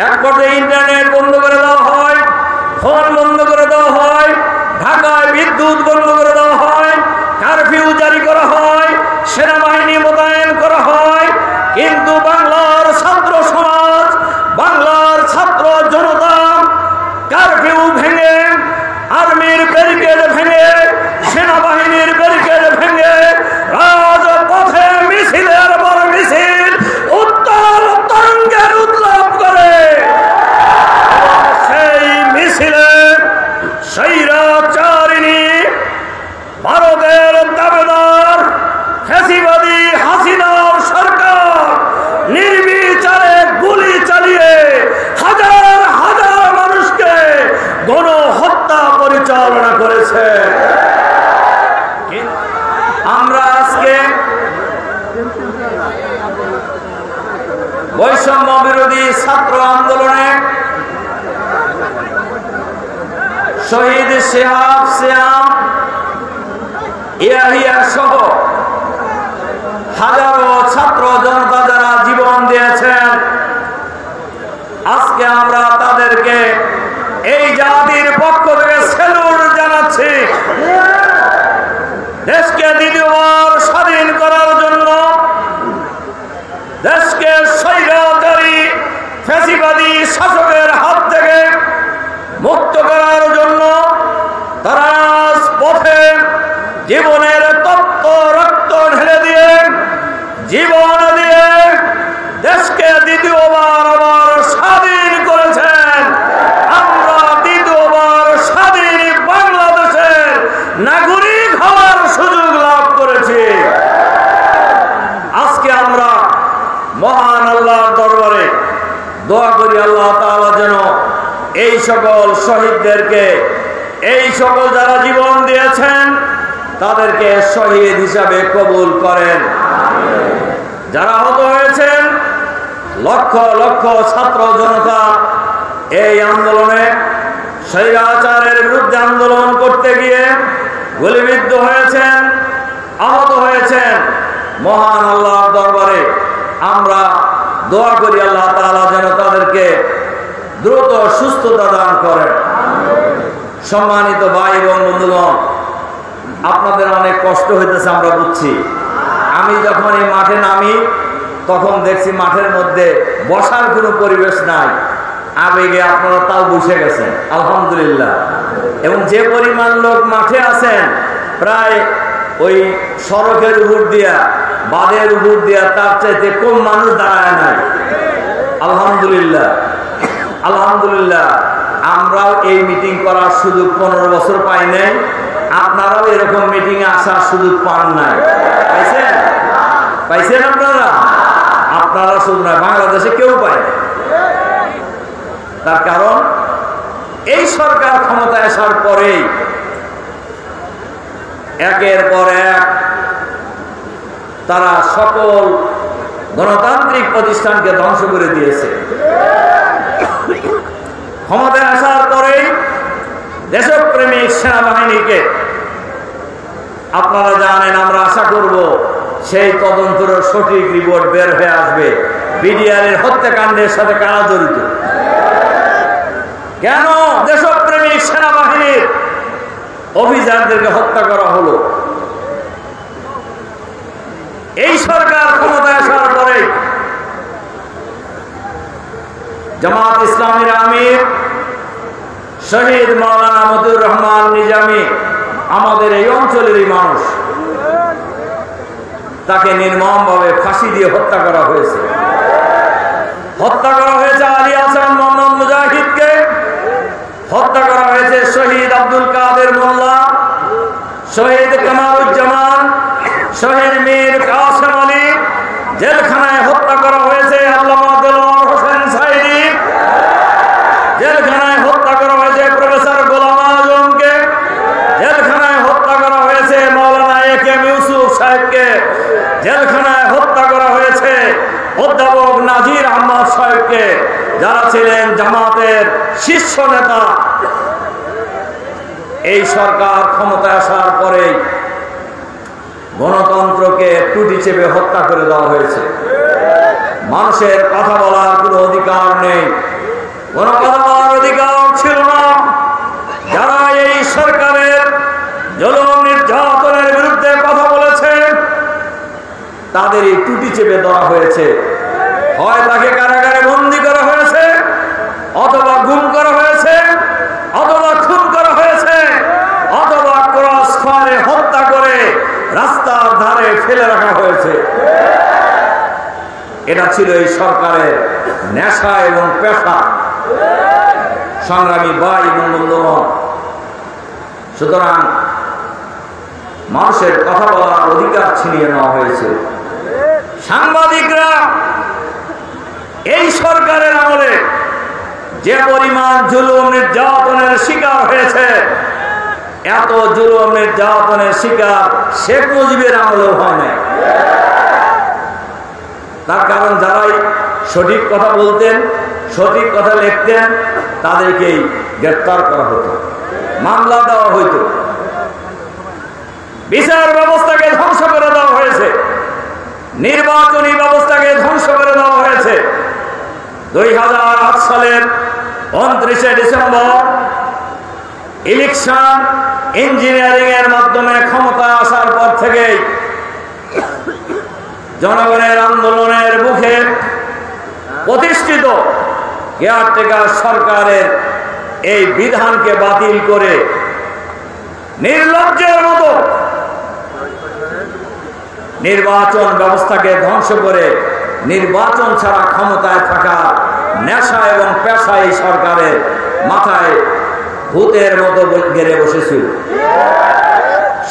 এক পর্যায়ে ইন্টারনেট বন্ধ করে দেওয়া হয়, ফোন বন্ধ করে দেওয়া হয়, ঢাকায় বিদ্যুৎ বন্ধ করে দেওয়া হয়, কারফিউ জারি করা হয়, সেনাবাহিনী মোতায়েন করা হয়। কিন্তু বাংলার ছাত্র সমাজ, বাংলার ছাত্র জনতা কারফিউ ভেঙে, আর্মির ব্যারিকেড ভেঙে, সেনাবাহিনীর ব্যারিকেড ভেঙে রাজপথে মিছিলের পর মিছিল উত্তাল তরঙ্গের উদ্লাপ করে। সেই মিছিলে স্বৈরাচারিণী ভারতের দাবেদার ফ্যাসিবাদী হাসিনার সরকার নির্বিচারে গুলি চালিয়ে হাজার হাজার মানুষকে গণহত্যা পরিচালনা করেছে। আমরা আজকে বৈষম্য বিরোধী ছাত্র আন্দোলনে শহীদ শিহাব সিয়াম ইয়াহিয়া সহ হাজারো ছাত্র জনতা যারা জীবন দিয়েছেন, আজকে আমরা তাদেরকে এই জাতির পক্ষ থেকে স্যালুট জানাচ্ছি। দেশকে দ্বিতীয়বার স্বাধীন করার জন্য, দেশকে স্বৈরাচারী ফ্যাসিবাদী শাসকের হাত থেকে মুক্ত করার জন্য তারা পথে জীবনের তপ্ত রক্ত ঢেলে দিয়ে, জীবন দিয়ে দেশকে দ্বিতীয়বার আবার স্বাধীন করেছেন। আমরা দ্বিতীয়বার স্বাধীন বাংলাদেশের নাগরিক হওয়ার সুযোগ লাভ করেছি। আজকে আমরা মহান আল্লাহর দরবারে দোয়া করি, আল্লাহ তাআলা যেন এই সকল শহীদদেরকে, এই সকল যারা জীবন দিয়েছেন তাদেরকে শহীদ হিসাবে কবুল করেন। যারা আহত হয়েছেন, লক্ষ লক্ষ ছাত্র জনতা এই আন্দোলনে স্বৈরাচারের বিরুদ্ধে আন্দোলন করতে গিয়ে গুলিবিদ্ধ হয়েছেন, আহত হয়েছেন। মহান আল্লাহর দরবারে আমরা দোয়া করি, আল্লাহ তাআলা যেন তাদেরকে দ্রুত সুস্থতা দান করেন। সম্মানিত ভাই এবং বন্ধুগণ, আপনাদের অনেক কষ্ট হইতেছে আমরা বুঝছি। আমি যখন এই মাঠে নামি তখন দেখছি মাঠের মধ্যে বসার কোনো পরিবেশ নাই। আবেগে আপনারা তাও বসে গেছেন, আলহামদুলিল্লাহ। এবং যে পরিমাণ লোক মাঠে আছেন, প্রায় ওই সড়কের উপর দিয়া, বাঁধের উপর দিয়া তার চাইতে কম মানুষ দাঁড়ায় নাই। আলহামদুলিল্লাহ, আলহামদুলিল্লাহ। আমরাও এই মিটিং করার সুযোগ 15 বছর পাই নাই। আপনারাও এরকম মিটিং এ আসার সুযোগ পান নাই। পাইছেন? পাইছেন আপনারা? আপনারা শুধু না, বাংলাদেশে কেউ পায় না। তার কারণ এই সরকার ক্ষমতায় আসার পরেই একের পর এক তারা সকল গণতান্ত্রিক প্রতিষ্ঠানকে ধ্বংস করে দিয়েছে। ক্ষমতায় আসার পরেই দেশপ্রেমিক সেনাবাহিনীকে, আপনারা জানেন, আমরা আশা করব সেই তদন্তের সঠিক রিপোর্ট বের হয়ে আসবে। বিডিআরের হত্যাকাণ্ডের সাথে কারা জড়িত, কেন দেশপ্রেমিক সেনাবাহিনীর অফিসারদেরকে হত্যা করা হলো। এই সরকার ক্ষমতায় আসার পরে জামাত ইসলামীর আমির শহীদ মাওলানা মতিউর রহমান নিজামী, আমাদের এই অঞ্চলেরই মানুষ, তাকে নির্মমভাবে ফাঁসি দিয়ে হত্যা করা হয়েছে। হত্যা করা হয়েছে আলী হাসান মোহাম্মদ মুজাহিদকে, হত্যা করা হয়েছে শহীদ আব্দুল কাদের মোল্লা, শহীদ কামারুজ্জামান, শহীদ মীর কাসেম আলী। জেলখানায় হত্যা করা হয়েছে আল্লামা দেলোয়ার হোসেন সাইদি, জেলখানায় হত্যা করা হয়েছে প্রফেসর গোলাম আজমকে, জেলখানায় হত্যা করা হয়েছে মাওলানা একেএম ইউসুফ সাহেবকে, জেলখানায় হত্যা করা হয়েছে অধ্যাপক নাজির আহমদ সাহেবকে, যারা ছিলেন জামাতের শীর্ষ নেতা। এই সরকার ক্ষমতায় আসার পরে গণতন্ত্রকে টুটি চেপে হত্যা করে দেওয়া হয়েছে। মানুষের কথা বলার কোনো অধিকার নেই, কোনো কথা বলার অধিকার ছিল না। যারা এই সরকারের জুলুম নির্যাতনের বিরুদ্ধে কথা বলেছে তাদের এই টুটি চেপে দেওয়া হয়েছে, হয় তাকে কারাগারে বন্দী করা হয়েছে, অথবা গুম করা হয়েছে, অথবা খুন করা হয়েছে, অথবা ক্রস ফায়ারে হত্যা করে রাস্তার ধারে ফেলে রাখা হয়েছে। এটা ছিল এই সরকারের নেশা এবং পেশা। সংগ্রামী ভাই এবং বন্ধুগণ, সুতরাং মানুষের কথা বলার অধিকার ছিনিয়ে নেওয়া হয়েছে। সাংবাদিকরা এই সরকারের আমলে যে পরিমাণ জুলুম নির্যাতনের শিকার হয়েছে, এত জুলুম নির্যাতনের শিকার শেখ মুজিবের আমলেও হয় নাই। তার কারণ যারাই সঠিক কথা বলতেন, সঠিক কথা লিখতেন, তাদেরকেই গ্রেফতার করা হতো, মামলা দেওয়া হইতো, বিচার ব্যবস্থাকে ধ্বংস করে দেওয়া হয়েছে, নির্বাচনী ব্যবস্থাকে ধ্বংস করে দেওয়া হয়েছে। 2008 সালের 29শে ডিসেম্বর ইলেকশন ইঞ্জিনিয়ারিং এর মাধ্যমে ক্ষমতায় আসার পর থেকেই জনগণের আন্দোলনের মুখে প্রতিষ্ঠিত কেয়ারটেকার সরকারের এই বিধানকে বাতিল করে নির্লজ্জের মতো নির্বাচন ব্যবস্থাকে ধ্বংস করে নির্বাচন ছাড়া ক্ষমতায় থাকা নেশা এবং পেশা এই সরকারের মাথায় ভূতের মতো গেড়ে বসেছিল।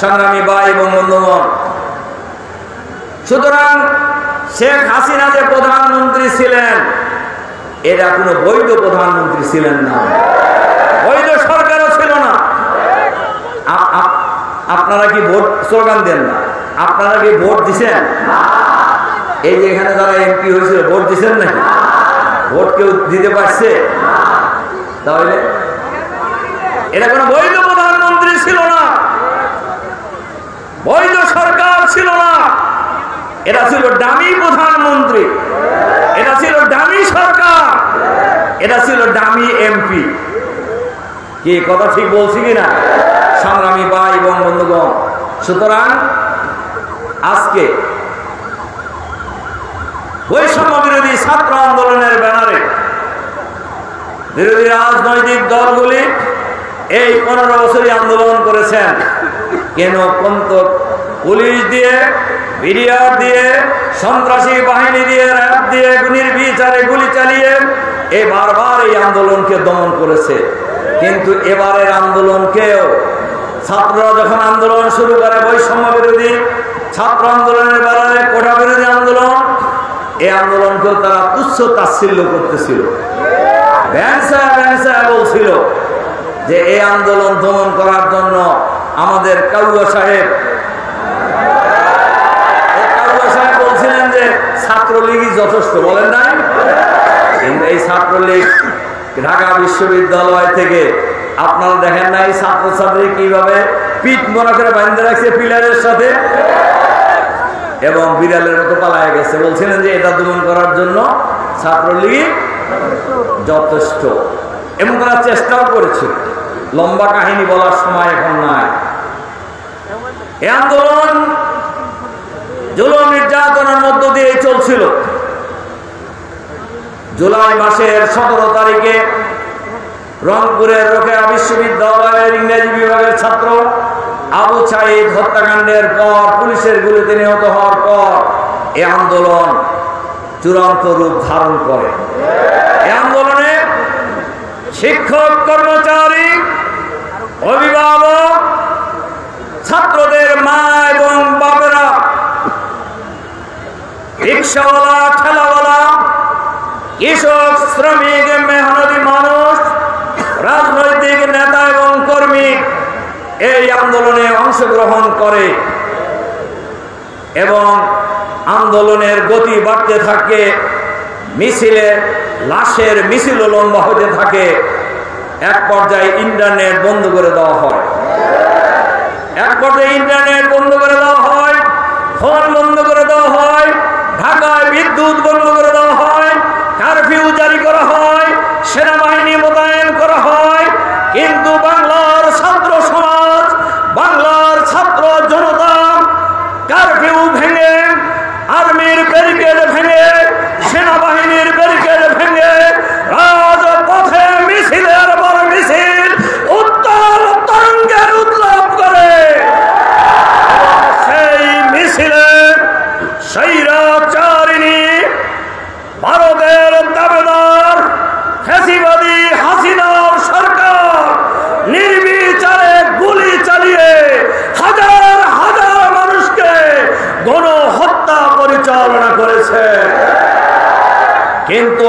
সংগ্রামী ভাই এবং বন্ধুগণ, সুতরাং শেখ হাসিনা যে প্রধানমন্ত্রী ছিলেন, এরা কোনো বৈধ প্রধানমন্ত্রী ছিলেন না, বৈধ সরকারও ছিল না। আপনারা কি ভোট স্লোগান দেন না? আপনারা কি ভোট দিচ্ছেন? এই যে এখানে যারা এমপি হয়েছিল ভোট দিচ্ছেন নাকি? ভোট কেউ দিতে পারছে? তাহলে এটা কোনো বৈধ প্রধানমন্ত্রী ছিল না, বৈধ সরকার ছিল না। এটা ছিল ডামি প্রধানমন্ত্রী, এটা ছিল ডামি সরকার, এটা ছিল ডামি এমপি। কি কথা ঠিক বলছি কিনা সংগ্রামী ভাই এবং বন্ধুগণ? সুতরাং আজকে বৈষম্য বিরোধী ছাত্র আন্দোলনের ব্যানারে বিরোধী রাজনৈতিক দলগুলি এই 15 বছরই আন্দোলন করেছেন। কেন পুলিশ দিয়ে, বিডিআর দিয়ে, সন্ত্রাসী বাহিনী দিয়ে, র্যাব দিয়ে নির্বিচারে গুলি চালিয়ে এই বারবার এই আন্দোলনকে দমন করেছে। কিন্তু এবারের আন্দোলনকেও ছাত্ররা যখন আন্দোলন শুরু করে, বৈষম্য বিরোধী ছাত্র আন্দোলনের বেলায় কোটা বিরোধী আন্দোলন, এই আন্দোলনকেও তারা তুচ্ছ তাচ্ছিল্য করতেছিল, বলছিল যে এই আন্দোলন দমন করার জন্য আমাদের কাউয়া সাহেব বলছিলেন যে ছাত্রলীগই যথেষ্ট, বলেন নাই? কিন্তু এই ছাত্রলীগ ঢাকা বিশ্ববিদ্যালয় থেকে আপনারা দেখেন নাই ছাত্রছাত্রী কিভাবে পিঠ মনে করে বাঁধতে রাখছে পিলারের সাথে, এবং বিড়ালের মতো পালায় গেছে। বলছিলেন যে এটা দমন করার জন্য ছাত্রলীগ যথেষ্ট, এবং তারা চেষ্টাও করেছিল। লম্বা কাহিনী বলার সময় এখন নাই। এই আন্দোলন জুলুম নির্যাতনের মধ্য দিয়ে চলছিল। জুলাই মাসের 17 তারিখে রংপুরের রোকেয়া বিশ্ববিদ্যালয়ের ইংরেজি বিভাগের ছাত্র আবু সাঈদ হত্যাকাণ্ডের পর, পুলিশের গুলিতে নিহত হওয়ার পর এই আন্দোলন চূড়ান্ত রূপ ধারণ করে। এই আন্দোলনে শিক্ষক, কর্মচারী, অভিভাবক, ছাত্রদের মা এবং বাবেরা, রিক্সাওয়ালা, ঠেলাওয়ালা, কৃষক, শ্রমিক, মেহনতি মানুষ, রাজনৈতিক নেতা এবং কর্মী এই আন্দোলনে অংশগ্রহণ করে এবং আন্দোলনের গতি বাড়তে থাকে। মিছিলে লাশের মিছিল লম্বা হতে থাকে। এক পর্যায়ে ইন্টারনেট বন্ধ করে দেওয়া হয়, ফোন বন্ধ করে দেওয়া হয়, ঢাকায় বিদ্যুৎ বন্ধ করে দেওয়া হয়, কারফিউ জারি করা হয়, সেনাবাহিনী কিন্তু